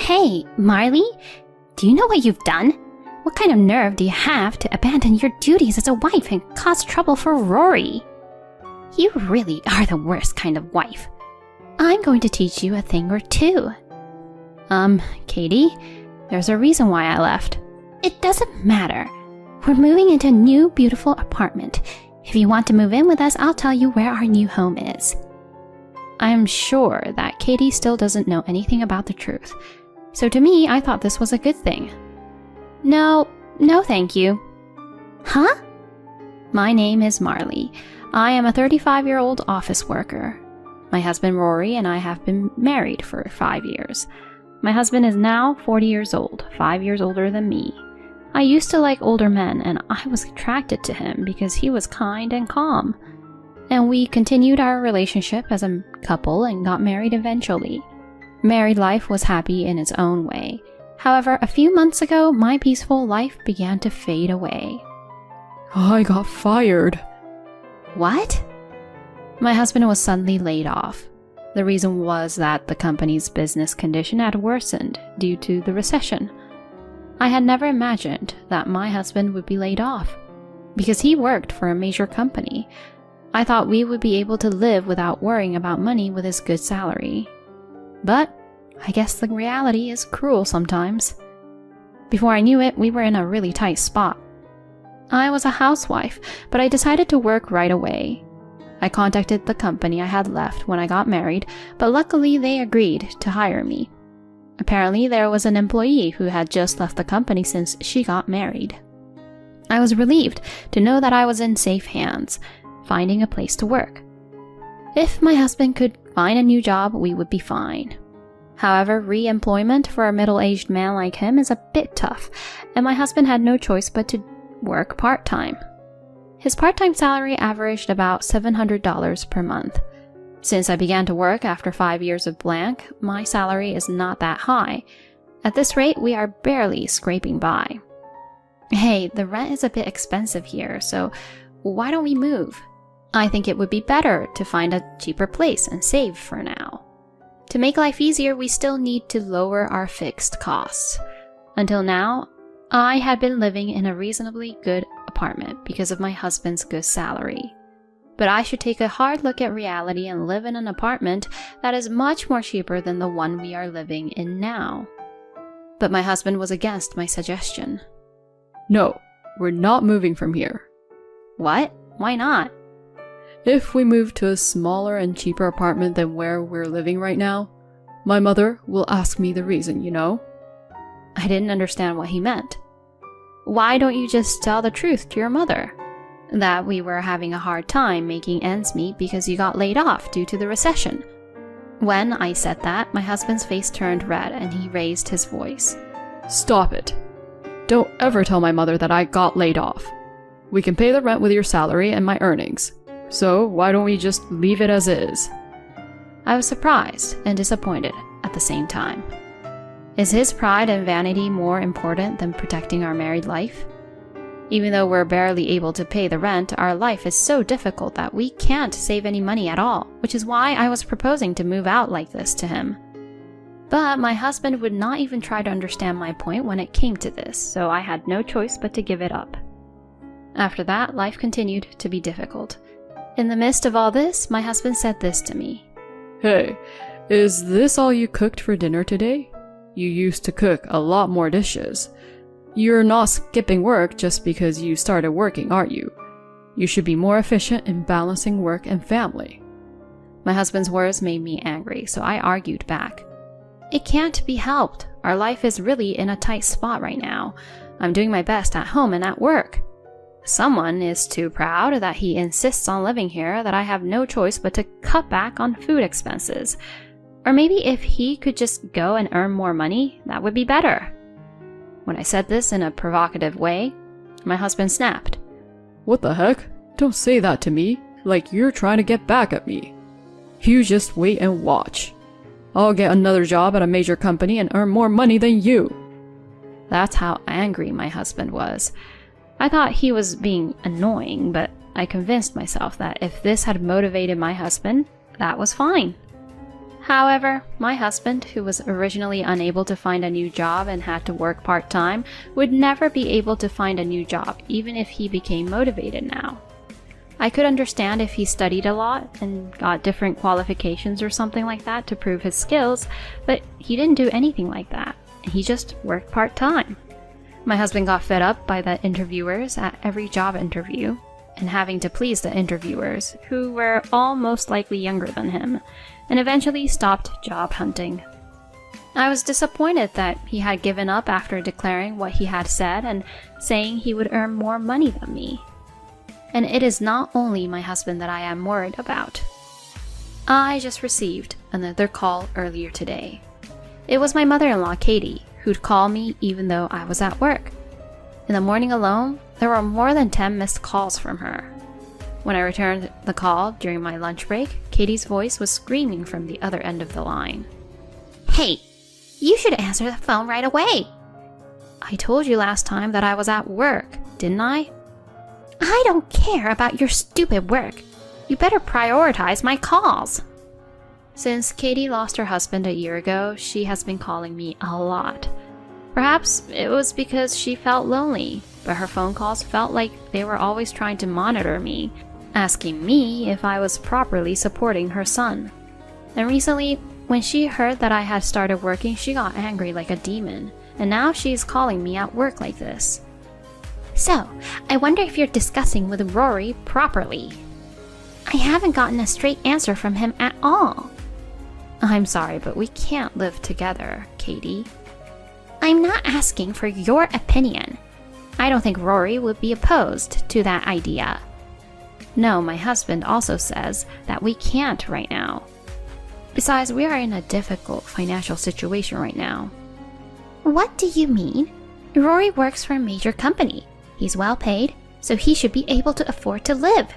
Hey, Marley, do you know what you've done? What kind of nerve do you have to abandon your duties as a wife and cause trouble for Rory? You really are the worst kind of wife. I'm going to teach you a thing or two. Katie, there's a reason why I left. It doesn't matter. We're moving into a new, beautiful apartment. If you want to move in with us, I'll tell you where our new home is. I'm sure that Katie still doesn't know anything about the truth. So to me, I thought this was a good thing. No thank you. Huh? My name is Marley. I am a 35-year-old office worker. My husband Rory and I have been married for 5 years. My husband is now 40 years old, 5 years older than me. I used to like older men, and I was attracted to him because he was kind and calm. And we continued our relationship as a couple and got married eventually. Married life was happy in its own way. However, a few months ago, my peaceful life began to fade away. I got fired. What? My husband was suddenly laid off. The reason was that the company's business condition had worsened due to the recession. I had never imagined that my husband would be laid off, because he worked for a major company. I thought we would be able to live without worrying about money with his good salary. But I guess the reality is cruel sometimes. Before I knew it, we were in a really tight spot. I was a housewife, but I decided to work right away. I contacted the company I had left when I got married, but luckily they agreed to hire me. Apparently, there was an employee who had just left the company since she got married. I was relieved to know that I was in safe hands, finding a place to work. If my husband could find a new job, we would be fine. However, re-employment for a middle-aged man like him is a bit tough, and my husband had no choice but to work part-time. His part-time salary averaged about $700 per month. Since I began to work after 5 years of blank, my salary is not that high. At this rate, we are barely scraping by. Hey, the rent is a bit expensive here, so why don't we move? I think it would be better to find a cheaper place and save for now. To make life easier, we still need to lower our fixed costs. Until now, I had been living in a reasonably good apartment because of my husband's good salary. But I should take a hard look at reality and live in an apartment that is much more cheaper than the one we are living in now. But my husband was against my suggestion. No, we're not moving from here. What? Why not? If we move to a smaller and cheaper apartment than where we're living right now, my mother will ask me the reason, you know? I didn't understand what he meant. Why don't you just tell the truth to your mother? That we were having a hard time making ends meet because you got laid off due to the recession. When I said that, my husband's face turned red and he raised his voice. Stop it. Don't ever tell my mother that I got laid off. We can pay the rent with your salary and my earnings. So why don't we just leave it as is? I was surprised and disappointed at the same time. Is his pride and vanity more important than protecting our married life? Even though we're barely able to pay the rent, our life is so difficult that we can't save any money at all, which is why I was proposing to move out like this to him. But my husband would not even try to understand my point when it came to this, so I had no choice but to give it up. After that, life continued to be difficult. In the midst of all this, my husband said this to me. Hey, is this all you cooked for dinner today? You used to cook a lot more dishes. You're not skipping work just because you started working, are you? You should be more efficient in balancing work and family. My husband's words made me angry, so I argued back. It can't be helped. Our life is really in a tight spot right now. I'm doing my best at home and at work. Someone is too proud that he insists on living here that I have no choice but to cut back on food expenses. Or maybe if he could just go and earn more money, that would be better. When I said this in a provocative way, my husband snapped. What the heck? Don't say that to me, like you're trying to get back at me. You just wait and watch. I'll get another job at a major company and earn more money than you. That's how angry my husband was. I thought he was being annoying, but I convinced myself that if this had motivated my husband, that was fine. However, my husband, who was originally unable to find a new job and had to work part-time, would never be able to find a new job even if he became motivated now. I could understand if he studied a lot and got different qualifications or something like that to prove his skills, but he didn't do anything like that. He just worked part-time. My husband got fed up by the interviewers at every job interview and having to please the interviewers, who were all most likely younger than him, and eventually stopped job hunting. I was disappointed that he had given up after declaring what he had said and saying he would earn more money than me. And it is not only my husband that I am worried about. I just received another call earlier today. It was my mother-in-law, Katie, who'd call me even though I was at work. In the morning alone, there were more than 10 missed calls from her. When I returned the call during my lunch break, Katie's voice was screaming from the other end of the line. "Hey, you should answer the phone right away." "I told you last time that I was at work, didn't I?" "I don't care about your stupid work. You better prioritize my calls." Since Katie lost her husband a year ago, she has been calling me a lot. Perhaps it was because she felt lonely, but her phone calls felt like they were always trying to monitor me, asking me if I was properly supporting her son. And recently, when she heard that I had started working, she got angry like a demon, and now she's calling me at work like this. "So, I wonder if you're discussing with Rory properly." "I haven't gotten a straight answer from him at all." "I'm sorry, but we can't live together, Katie." "I'm not asking for your opinion. I don't think Rory would be opposed to that idea." "No, my husband also says that we can't right now. Besides, we are in a difficult financial situation right now." "What do you mean? Rory works for a major company. He's well paid, so he should be able to afford to live."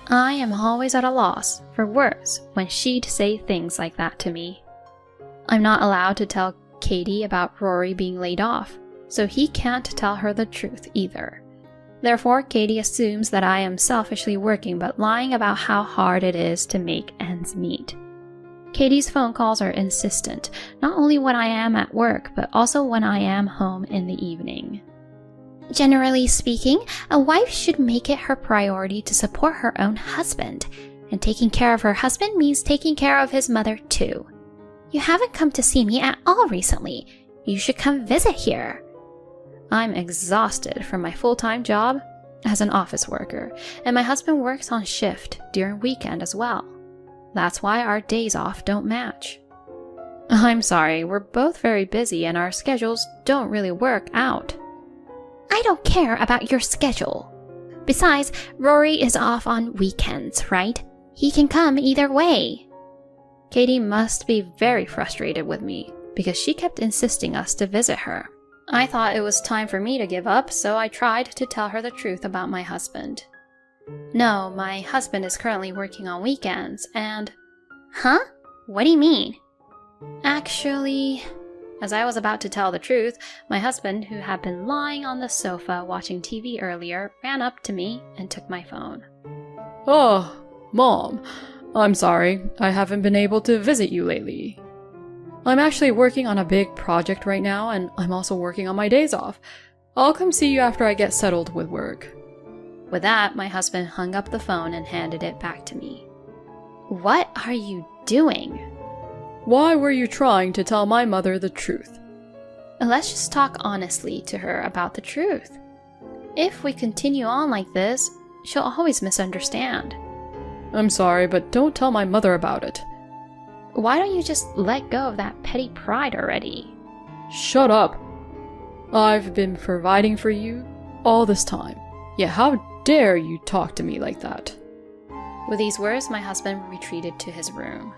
I am always at a loss for words when she'd say things like that to me. I'm not allowed to tell Katie about Rory being laid off, so he can't tell her the truth either. Therefore, Katie assumes that I am selfishly working but lying about how hard it is to make ends meet. Katie's phone calls are insistent, not only when I am at work, but also when I am home in the evening. "Generally speaking, a wife should make it her priority to support her own husband, and taking care of her husband means taking care of his mother too. You haven't come to see me at all recently. You should come visit here." I'm exhausted from my full-time job as an office worker, and my husband works on shift during weekend as well. That's why our days off don't match. I'm sorry, we're both very busy and our schedules don't really work out. "I don't care about your schedule. Besides, Rory is off on weekends, right? He can come either way." Katie must be very frustrated with me because she kept insisting us to visit her. I thought it was time for me to give up, so I tried to tell her the truth about my husband. "No, my husband is currently working on weekends and..." "Huh? What do you mean?" "Actually..." As I was about to tell the truth, my husband, who had been lying on the sofa watching TV earlier, ran up to me and took my phone. "Oh, Mom, I'm sorry. I haven't been able to visit you lately. I'm actually working on a big project right now, and I'm also working on my days off. I'll come see you after I get settled with work." With that, my husband hung up the phone and handed it back to me. "What are you doing?" "Why were you trying to tell my mother the truth?" "Let's just talk honestly to her about the truth. If we continue on like this, she'll always misunderstand." "I'm sorry, but don't tell my mother about it." "Why don't you just let go of that petty pride already?" "Shut up. I've been providing for you all this time. Yet how dare you talk to me like that?" With these words, my husband retreated to his room.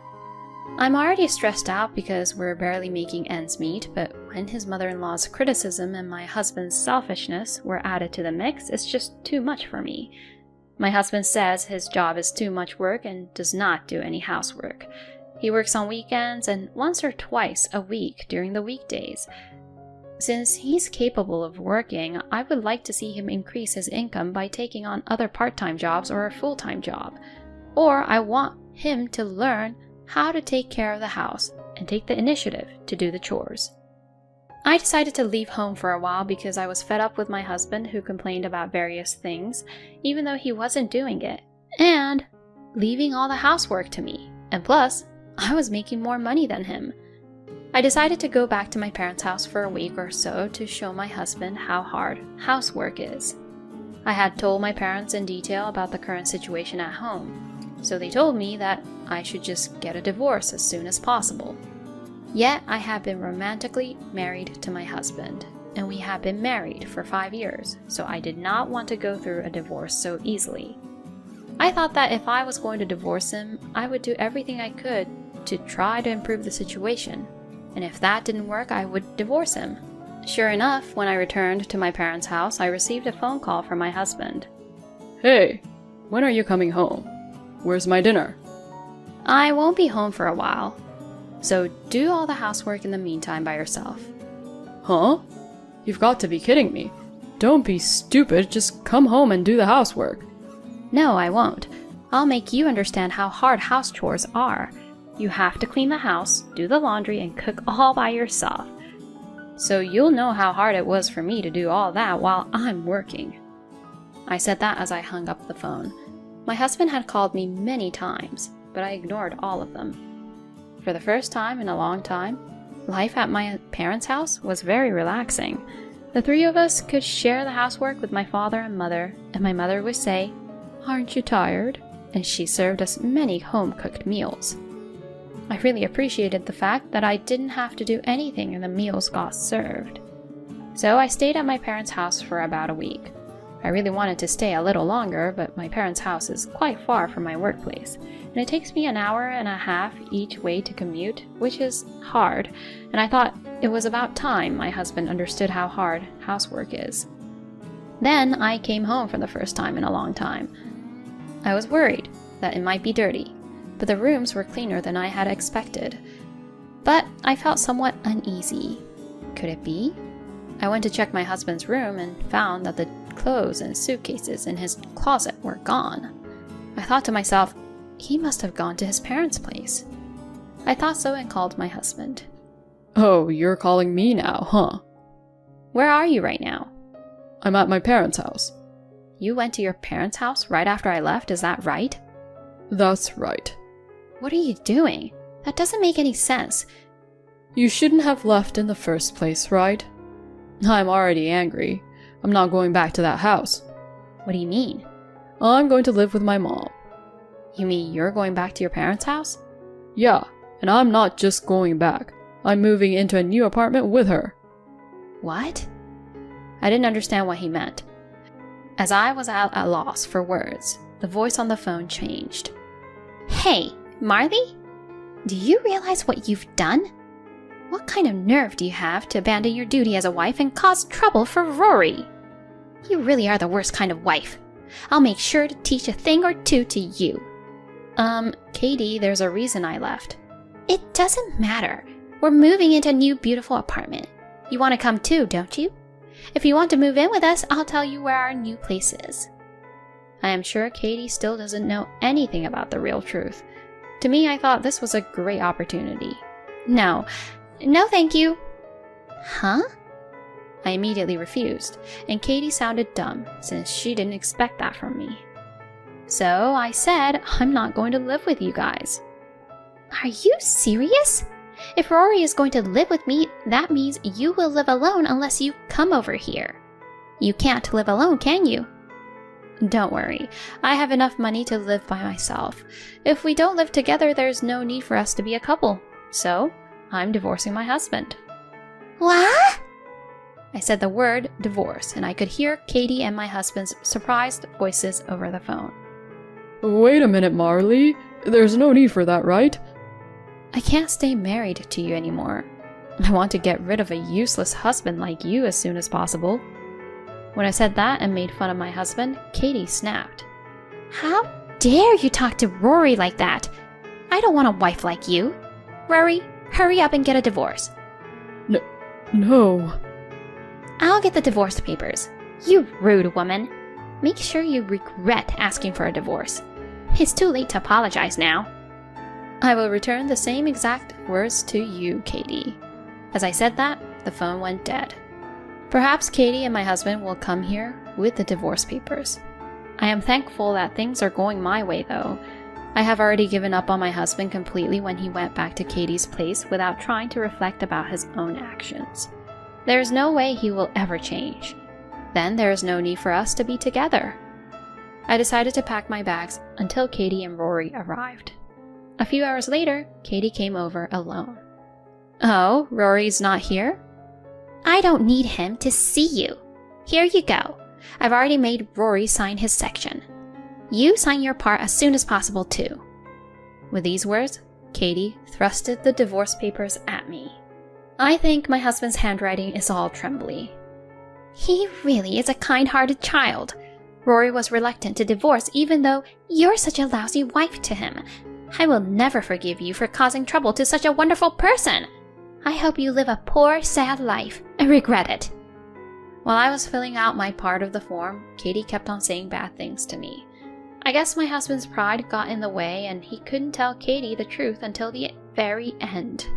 I'm already stressed out because we're barely making ends meet, but when his mother-in-law's criticism and my husband's selfishness were added to the mix, it's just too much for me. My husband says his job is too much work and does not do any housework. He works on weekends and once or twice a week during the weekdays. Since he's capable of working, I would like to see him increase his income by taking on other part-time jobs or a full-time job. Or I want him to learn how to take care of the house and take the initiative to do the chores. I decided to leave home for a while because I was fed up with my husband, who complained about various things, even though he wasn't doing it, and leaving all the housework to me. And plus, I was making more money than him. I decided to go back to my parents' house for a week or so to show my husband how hard housework is. I had told my parents in detail about the current situation at home, so they told me that I should just get a divorce as soon as possible. Yet I had been romantically married to my husband, and we had been married for 5 years, so I did not want to go through a divorce so easily. I thought that if I was going to divorce him, I would do everything I could to try to improve the situation, and if that didn't work, I would divorce him. Sure enough, when I returned to my parents' house, I received a phone call from my husband. Hey, when are you coming home? Where's my dinner? I won't be home for a while, so do all the housework in the meantime by yourself. Huh? You've got to be kidding me. Don't be stupid, just come home and do the housework. No, I won't. I'll make you understand how hard house chores are. You have to clean the house, do the laundry, and cook all by yourself. So you'll know how hard it was for me to do all that while I'm working. I said that as I hung up the phone. My husband had called me many times, but I ignored all of them. For the first time in a long time, life at my parents' house was very relaxing. The three of us could share the housework with my father and my mother would say, "Aren't you tired?" And she served us many home-cooked meals. I really appreciated the fact that I didn't have to do anything and the meals got served. So I stayed at my parents' house for about a week. I really wanted to stay a little longer, but my parents' house is quite far from my workplace, and it takes me an hour and a half each way to commute, which is hard, and I thought it was about time my husband understood how hard housework is. Then I came home for the first time in a long time. I was worried that it might be dirty, but the rooms were cleaner than I had expected. But I felt somewhat uneasy. Could it be? I went to check my husband's room and found that the clothes and suitcases in his closet were gone. I thought to myself, he must have gone to his parents' place. I thought so and called my husband. Oh, you're calling me now, huh? Where are you right now? I'm at my parents' house. You went to your parents' house right after I left, is that right? That's right. What are you doing? That doesn't make any sense. You shouldn't have left in the first place, right? I'm already angry. I'm not going back to that house. What do you mean? I'm going to live with my mom. You mean you're going back to your parents' house? Yeah, and I'm not just going back. I'm moving into a new apartment with her. What? I didn't understand what he meant. As I was at a loss for words, the voice on the phone changed. Hey, Marley? Do you realize what you've done? What kind of nerve do you have to abandon your duty as a wife and cause trouble for Rory? You really are the worst kind of wife. I'll make sure to teach a thing or two to you. Katie, there's a reason I left. It doesn't matter. We're moving into a new beautiful apartment. You want to come too, don't you? If you want to move in with us, I'll tell you where our new place is. I am sure Katie still doesn't know anything about the real truth. To me, I thought this was a great opportunity. No thank you. Huh? I immediately refused, and Katie sounded dumb since she didn't expect that from me. So I said, I'm not going to live with you guys. Are you serious? If Rory is going to live with me, that means you will live alone unless you come over here. You can't live alone, can you? Don't worry, I have enough money to live by myself. If we don't live together, there's no need for us to be a couple. So, I'm divorcing my husband. What? I said the word divorce, and I could hear Katie and my husband's surprised voices over the phone. Wait a minute, Marley. There's no need for that, right? I can't stay married to you anymore. I want to get rid of a useless husband like you as soon as possible. When I said that and made fun of my husband, Katie snapped. How dare you talk to Rory like that? I don't want a wife like you. Rory, hurry up and get a divorce. No. I'll get the divorce papers. You rude woman. Make sure you regret asking for a divorce. It's too late to apologize now. I will return the same exact words to you, Katie. As I said that, the phone went dead. Perhaps Katie and my husband will come here with the divorce papers. I am thankful that things are going my way, though. I have already given up on my husband completely when he went back to Katie's place without trying to reflect about his own actions. There is no way he will ever change. Then there is no need for us to be together. I decided to pack my bags until Katie and Rory arrived. A few hours later, Katie came over alone. Oh, Rory's not here? I don't need him to see you. Here you go. I've already made Rory sign his section. You sign your part as soon as possible, too. With these words, Katie thrusted the divorce papers at me. I think my husband's handwriting is all trembly. He really is a kind-hearted child. Rory was reluctant to divorce even though you're such a lousy wife to him. I will never forgive you for causing trouble to such a wonderful person. I hope you live a poor, sad life and regret it. While I was filling out my part of the form, Katie kept on saying bad things to me. I guess my husband's pride got in the way and he couldn't tell Katie the truth until the very end.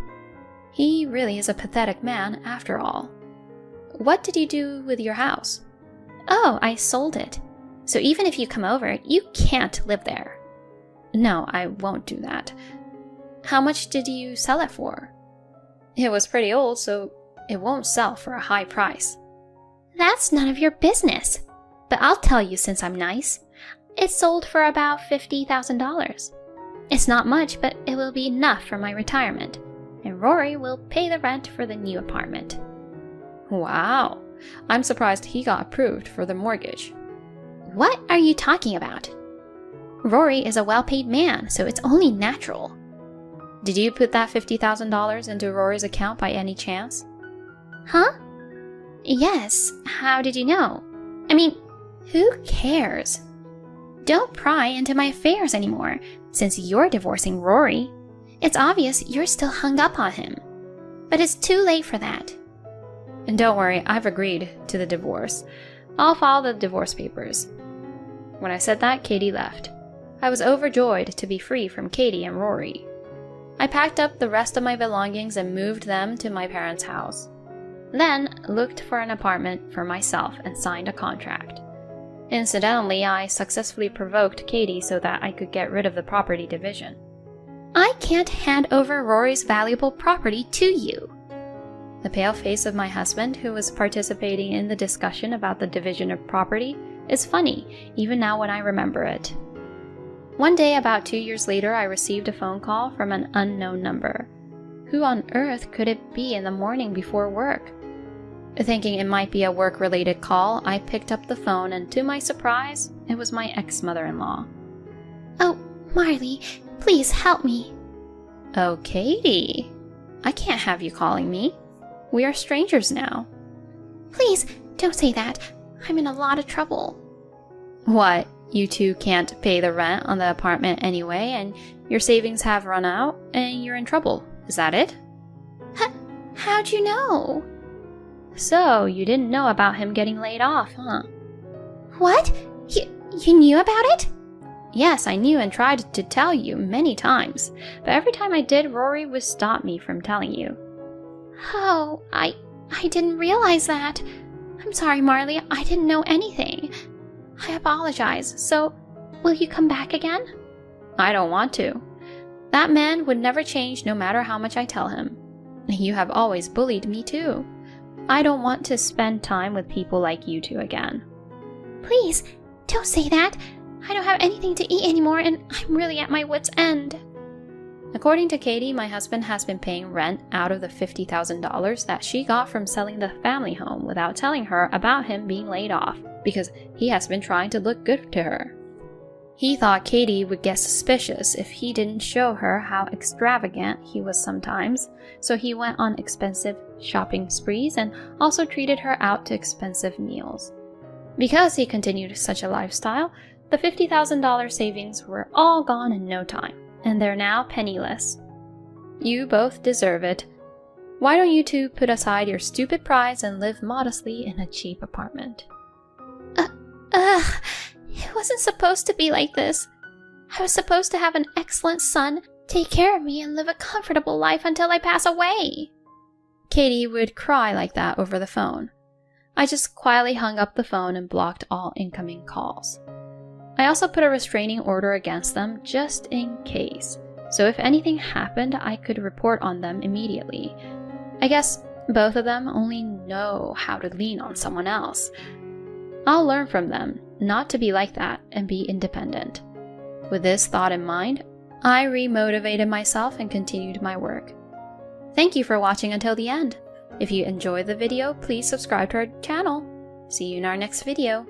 He really is a pathetic man after all. What did you do with your house? Oh, I sold it. So even if you come over, you can't live there. No, I won't do that. How much did you sell it for? It was pretty old, so it won't sell for a high price. That's none of your business. But I'll tell you since I'm nice. It sold for about $50,000. It's not much, but it will be enough for my retirement. And Rory will pay the rent for the new apartment. Wow, I'm surprised he got approved for the mortgage. What are you talking about? Rory is a well-paid man, so it's only natural. Did you put that $50,000 into Rory's account by any chance? Huh? Yes, how did you know? I mean, who cares? Don't pry into my affairs anymore, since you're divorcing Rory. It's obvious you're still hung up on him. But it's too late for that. And don't worry, I've agreed to the divorce. I'll file the divorce papers. When I said that, Katie left. I was overjoyed to be free from Katie and Rory. I packed up the rest of my belongings and moved them to my parents' house. Then looked for an apartment for myself and signed a contract. Incidentally, I successfully provoked Katie so that I could get rid of the property division. I can't hand over Rory's valuable property to you. The pale face of my husband, who was participating in the discussion about the division of property, is funny, even now when I remember it. One day, about 2 years later, I received a phone call from an unknown number. Who on earth could it be in the morning before work? Thinking it might be a work-related call, I picked up the phone and to my surprise, it was my ex-mother-in-law. Oh, Marley, please help me. Oh, Katie, I can't have you calling me. We are strangers now. Please, don't say that. I'm in a lot of trouble. What, you two can't pay the rent on the apartment anyway, and your savings have run out, and you're in trouble. Is that it? How'd you know? So, you didn't know about him getting laid off, huh? What? You knew about it? Yes, I knew and tried to tell you many times, but every time I did, Rory would stop me from telling you. Oh, I didn't realize that. I'm sorry, Marley, I didn't know anything. I apologize. So, will you come back again? I don't want to. That man would never change no matter how much I tell him. You have always bullied me too. I don't want to spend time with people like you two again. Please, don't say that. I don't have anything to eat anymore and I'm really at my wit's end. According to Katie, my husband has been paying rent out of the $50,000 that she got from selling the family home without telling her about him being laid off, because he has been trying to look good to her. He thought Katie would get suspicious if he didn't show her how extravagant he was sometimes, so he went on expensive shopping sprees and also treated her out to expensive meals. Because he continued such a lifestyle, the $50,000 savings were all gone in no time, and they're now penniless. You both deserve it. Why don't you two put aside your stupid prides and live modestly in a cheap apartment? It wasn't supposed to be like this. I was supposed to have an excellent son, Take care of me and live a comfortable life until I pass away. Katie would cry like that over the phone. I just quietly hung up the phone and blocked all incoming calls. I also put a restraining order against them just in case, so if anything happened, I could report on them immediately. I guess both of them only know how to lean on someone else. I'll learn from them not to be like that and be independent. With this thought in mind, I remotivated myself and continued my work. Thank you for watching until the end. If you enjoyed the video, please subscribe to our channel. See you in our next video.